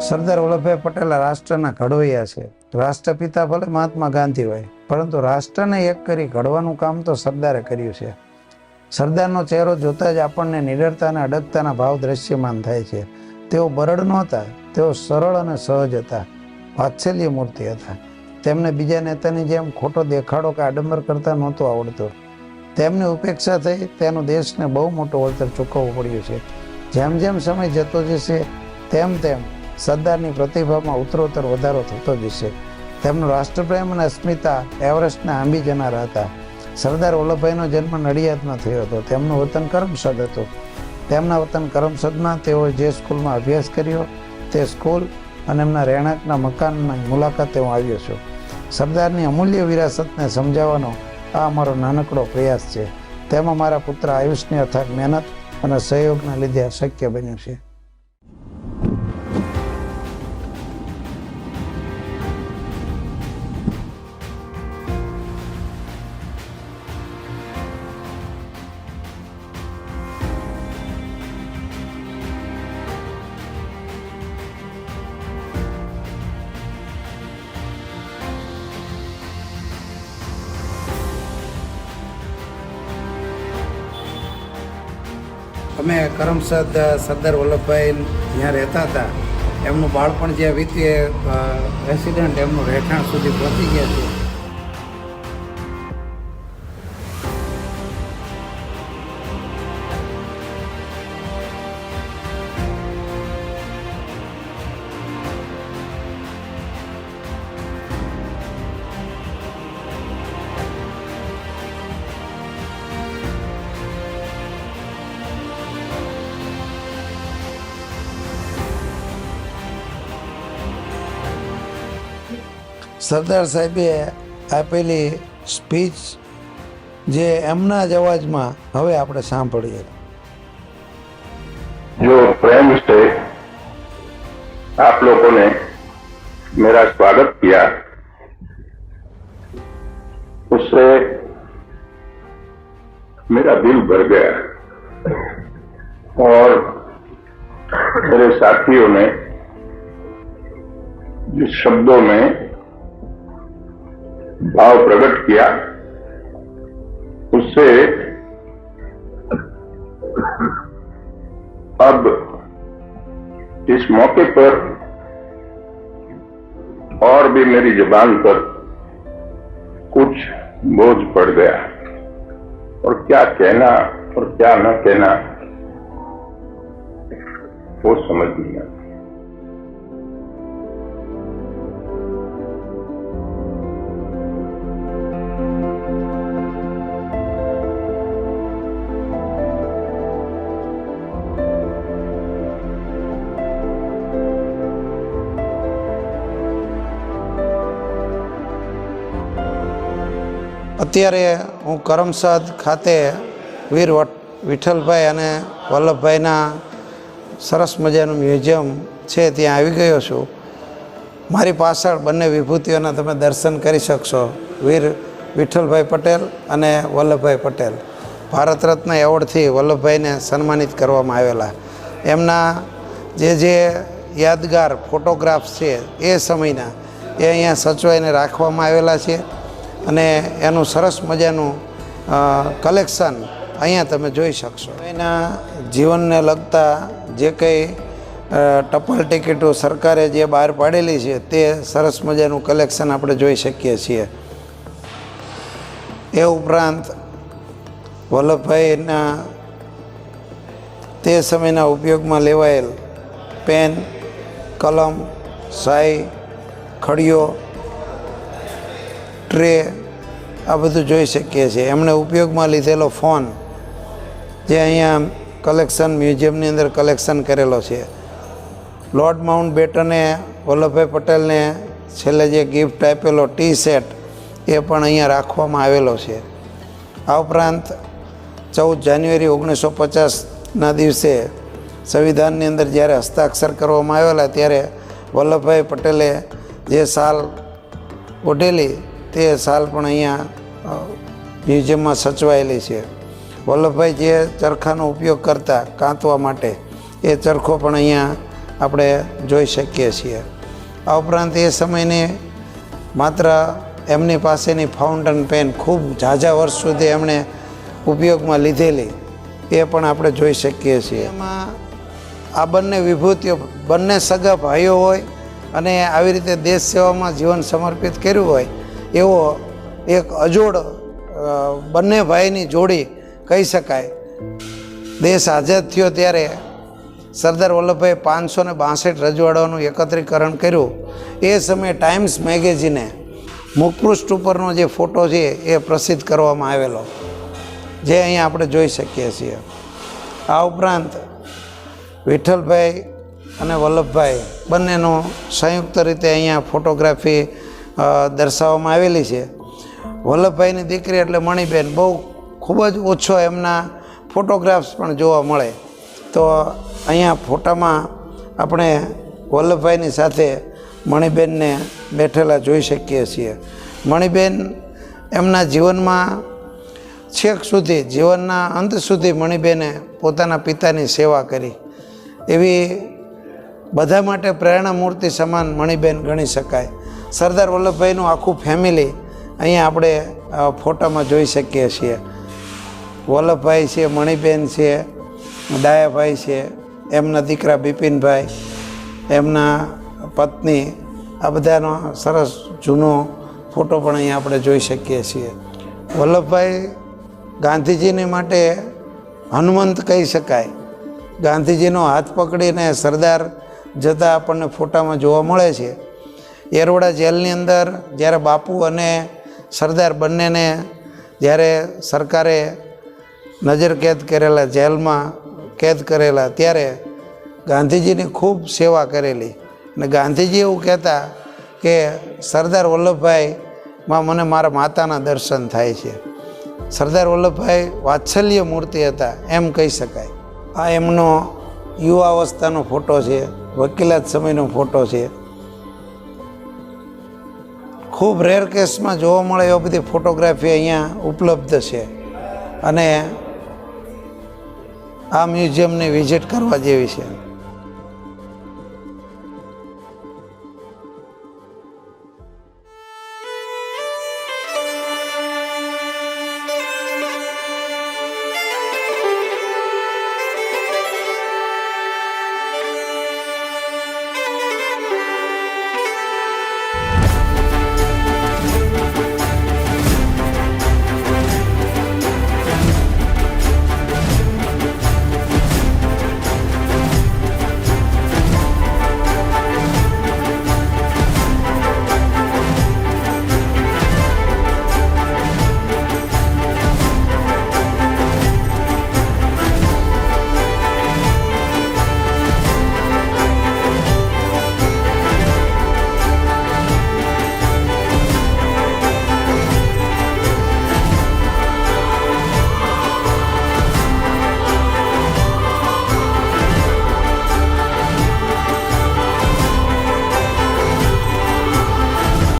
સરદાર વલ્લભભાઈ પટેલ રાષ્ટ્રના ઘડવૈયા છે. રાષ્ટ્રપિતા ભલે મહાત્મા ગાંધી હોય, પરંતુ રાષ્ટ્રને એક કરી ઘડવાનું કામ તો સરદારે કર્યું છે. સરદારનો ચહેરો જોતા જ આપણને નિડરતા અને અડગતાના ભાવ દ્રશ્યમાન થાય છે. તેઓ બરડ નહોતા, તેઓ સરળ અને સહજ હતા, વાત્સલ્ય મૂર્તિ હતા. તેમને બીજા નેતાની જેમ ખોટો દેખાડો કે આડંબર કરતા નહોતું આવડતું. તેમની ઉપેક્ષા થઈ તેનું દેશને બહુ મોટું વળતર ચૂકવવું પડ્યું છે. જેમ જેમ સમય જતો જશે તેમ તેમ સરદારની પ્રતિભામાં ઉત્તરોત્તર વધારો થતો જશે. તેમનું રાષ્ટ્રપ્રેમ અને અસ્મિતા એવરેસ્ટને આંબી જનારા હતા. સરદાર વલ્લભભાઈનો જન્મ નડિયાદમાં થયો હતો. તેમનું વતન કરમસદ હતું. તેમના વતન કરમસદમાં તેઓએ જે સ્કૂલમાં અભ્યાસ કર્યો તે સ્કૂલ અને એમના રહેણાંકના મકાનની મુલાકાતે હું આવ્યો છું. સરદારની અમૂલ્ય વિરાસતને સમજાવવાનો આ અમારો નાનકડો પ્રયાસ છે. તેમાં મારા પુત્ર આયુષની અથાગ મહેનત અને સહયોગના લીધે શક્ય બન્યું છે. અમે કરમસદ સરદાર વલ્લભભાઈ જ્યાં રહેતા હતા, એમનું બાળપણ જ્યાં વીત્યું એ રેસિડન્ટ એમનું રહેઠાણ સુધી પહોંચી ગયા છે. સરદાર સાહેબે આપેલી સ્પીચ જે એમના જ અવાજમાં હવે આપણે સાંભળીએ. जो प्रेम से आप लोगों ने मेरा स्वागत किया, उससे मेरा दिल भर गया और मेरे साथियों ने जिस शब्दों में भाव प्रकट किया, उससे अब इस मौके पर और भी मेरी जुबान पर कुछ बोझ पड़ गया और क्या कहना और क्या न कहना वो समझ नहीं आता. અત્યારે હું કરમસદ ખાતે વીર વિઠ્ઠલભાઈ અને વલ્લભભાઈના સરસ મજાનું મ્યુઝિયમ છે ત્યાં આવી ગયો છું. મારી પાછળ બંને વિભૂતિઓના તમે દર્શન કરી શકશો. વીર વિઠ્ઠલભાઈ પટેલ અને વલ્લભભાઈ પટેલ ભારત રત્ન એવોર્ડથી વલ્લભભાઈને સન્માનિત કરવામાં આવેલા. એમના જે યાદગાર ફોટોગ્રાફ્સ છે એ સમયના એ અહીંયા સચવાઈને રાખવામાં આવેલા છે અને એનું સરસ મજાનું કલેક્શન અહીંયા તમે જોઈ શકશો. એના જીવનને લગતા જે કંઈ ટપાલ ટિકિટો સરકારે જે બહાર પાડેલી છે તે સરસ મજાનું કલેક્શન આપણે જોઈ શકીએ છીએ. એ ઉપરાંત વલ્લભભાઈના તે સમયના ઉપયોગમાં લેવાયેલ પેન, કલમ, શાઈ, ખડીઓ, ટ્રે આ બધું જોઈ શકીએ છીએ. એમણે ઉપયોગમાં લીધેલો ફોન જે અહીંયા કલેક્શન મ્યુઝિયમની અંદર કલેક્શન કરેલો છે. લોર્ડ માઉન્ટ બેટને વલ્લભભાઈ પટેલને છેલ્લે જે ગિફ્ટ આપેલો ટી સેટ એ પણ અહીંયા રાખવામાં આવેલો છે. આ ઉપરાંત 14 જાન્યુઆરી 1950ના દિવસે સંવિધાનની અંદર જ્યારે હસ્તાક્ષર કરવામાં આવેલા ત્યારે વલ્લભભાઈ પટેલે જે શાલ ઓઢેલી તે શાલ પણ અહીંયા મ્યુઝિયમમાં સચવાયેલી છે. વલ્લભભાઈ જે ચરખાનો ઉપયોગ કરતા કાંતવા માટે એ ચરખો પણ અહીંયા આપણે જોઈ શકીએ છીએ. આ ઉપરાંત એ સમયની માત્ર એમની પાસેની ફાઉન્ટેન પેન ખૂબ ઝાઝા વર્ષ સુધી એમણે ઉપયોગમાં લીધેલી એ પણ આપણે જોઈ શકીએ છીએ. એમાં આ બંને વિભૂતિઓ બંને સગા ભાઈઓ હોય અને આવી રીતે દેશ સેવામાં જીવન સમર્પિત કર્યું હોય એવો એક અજોડ બંને ભાઈની જોડી કહી શકાય. દેશ આઝાદ થયો ત્યારે સરદાર વલ્લભભાઈ 562 રજવાડાઓનું એકત્રીકરણ કર્યું. એ સમયે ટાઈમ્સ મેગેઝિને મુખપૃષ્ઠ ઉપરનો જે ફોટો છે એ પ્રસિદ્ધ કરવામાં આવેલો, જે અહીંયા આપણે જોઈ શકીએ છીએ. આ ઉપરાંત વિઠ્ઠલભાઈ અને વલ્લભભાઈ બંનેનો સંયુક્ત રીતે અહીંયા ફોટોગ્રાફી દર્શાવવામાં આવેલી છે. વલ્લભભાઈની દીકરી એટલે મણિબેન બહુ ખૂબ જ ઓછો એમના ફોટોગ્રાફ્સ પણ જોવા મળે. તો અહીંયા ફોટામાં આપણે વલ્લભભાઈની સાથે મણિબેનને બેઠેલા જોઈ શકીએ છીએ. મણિબેન એમના જીવનમાં છેક સુધી, જીવનના અંત સુધી મણિબેને પોતાના પિતાની સેવા કરી. એવી બધા માટે પ્રેરણા મૂર્તિ સમાન મણિબેન ગણી શકાય. સરદાર વલ્લભભાઈનું આખું ફેમિલી અહીંયા આપણે ફોટામાં જોઈ શકીએ છીએ. વલ્લભભાઈ છે, મણિબેન છે, ડાયાભાઈ છે, એમના દીકરા બિપિનભાઈ, એમના પત્ની, આ બધાનો સરસ જૂનો ફોટો પણ અહીંયા આપણે જોઈ શકીએ છીએ. વલ્લભભાઈ ગાંધીજીની માટે હનુમંત કહી શકાય. ગાંધીજીનો હાથ પકડીને સરદાર જતા આપણને ફોટામાં જોવા મળે છે. એરવડા જેલની અંદર જ્યારે બાપુ અને સરદાર બંનેને જ્યારે સરકારે નજર કેદ કરેલા, જેલમાં કેદ કરેલા, ત્યારે ગાંધીજીની ખૂબ સેવા કરેલી. અને ગાંધીજી એવું કહેતા કે સરદાર વલ્લભભાઈમાં મને મારા માતાના દર્શન થાય છે. સરદાર વલ્લભભાઈ વાત્સલ્ય મૂર્તિ હતા એમ કહી શકાય. આ એમનો યુવાવસ્થાનો ફોટો છે, વકીલાત સમયનો ફોટો છે. ખૂબ રેર કેસમાં જોવા મળે એવી બધી ફોટોગ્રાફી અહીંયા ઉપલબ્ધ છે અને આ મ્યુઝિયમની વિઝિટ કરવા જેવી છે.